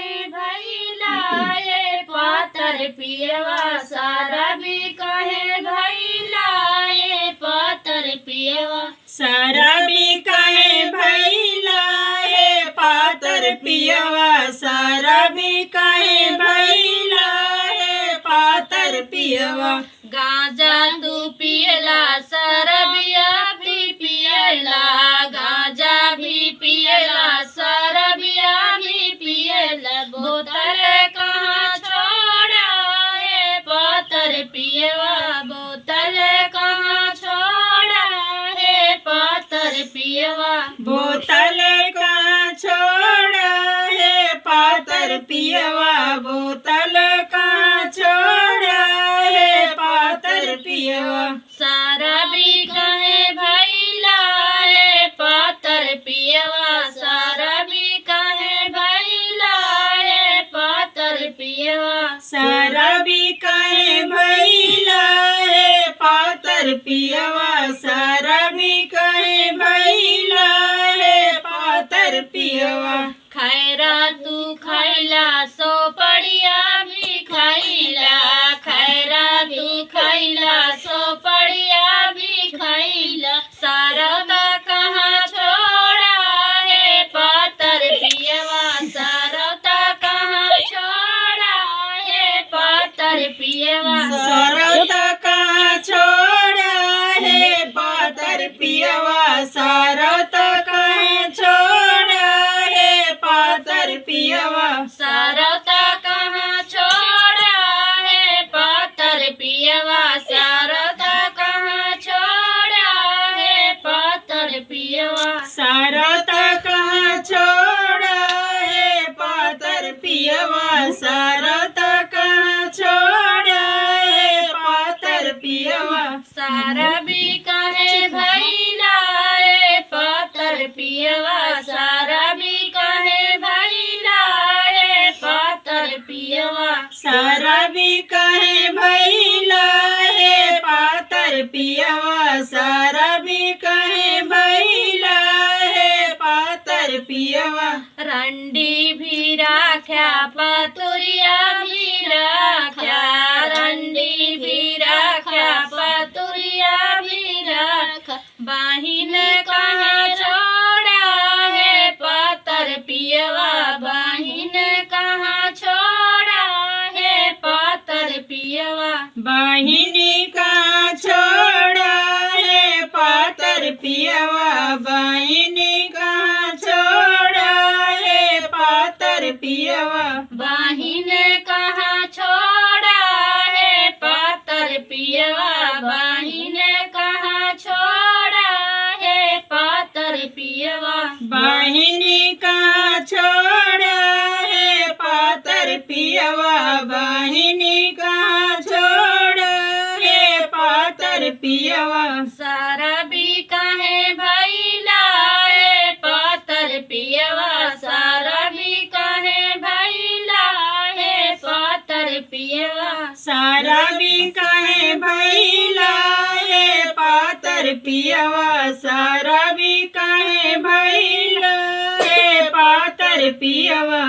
कहे भैला ये पातर पियवा सारा भी कहे भैला ये पातर पियवा सारा भी कहे भैला ये पातर पियवा सारा भी कहे भैला ये पातर पियवा गांजा तू पियला सरबिया भी पियला गांजा भी पियला सरबिया भी पियला बोतल कहाँ छोड़ा है पातर पियवा बोतल कहाँ छोड़ा है पातर पियवा बोतल कहाँ छोड़ा है पातर पियवा बोतल कहाँ छोड़ा है पातर पियवा सारा भी कहे भैला है पातर पियवा सारा भी कहे भैला है पातर पियवा सारा भी कहे भैला है पातर पियवा सारा भी कहे भैला है पातर पियवा खैरा तू खैला सो पड़िया भी खैला खैरा तू खैला सो पड़िया भी खैला सारा कहाँ छोड़ा है पातर पियवा सारा कहाँ छोड़ा है पातर पियवा सरौता कहाँ छोड़ा है पातर पियवा सरौता कहाँ छोड़ा है पातर पियवा सारता कहाँ छोड़ा है पातर पियवा सारता कहाँ छोड़ा है पातर पियवा सरौता कहाँ छोड़ा है पातर पियवा सरौता कहाँ छोड़ा है पातर पियवा सारा भी कहे भैला है पातर पियवा सारा भी कहे भैला है पातर पियवा सारा भी कहे भैला है पातर पियवा सारा भी कहे भैला है पातर पियवा रंडी भी राख्या पतुरिया भी राख्या रंडी भी राख्या पतुरिया भी राख बाहिन कहाँ छोड़ा है पातर पियवा बाहिन कहाँ छोड़ा है पातर पियवा बाहिनी कहाँ छोड़ा है पातर पियवा बाहिनी कहाँ छोड़ा है पातर पियवा बाहिन कहाँ छोड़ा है पातर पियवा बाहिन कहाँ छोड़ा है पातर पियवा बाहिनी कहाँ छोड़ा है पातर पियवा बाहिनी कहाँ छोड़ा है पातर पियवा सारा भी कहे भैला है पातर पियवा सारा भी कहे भैला है पातर पियवा सारा भी कहे भैला है पातर पियवा सारा भी कहे भैला है पातर पियवा।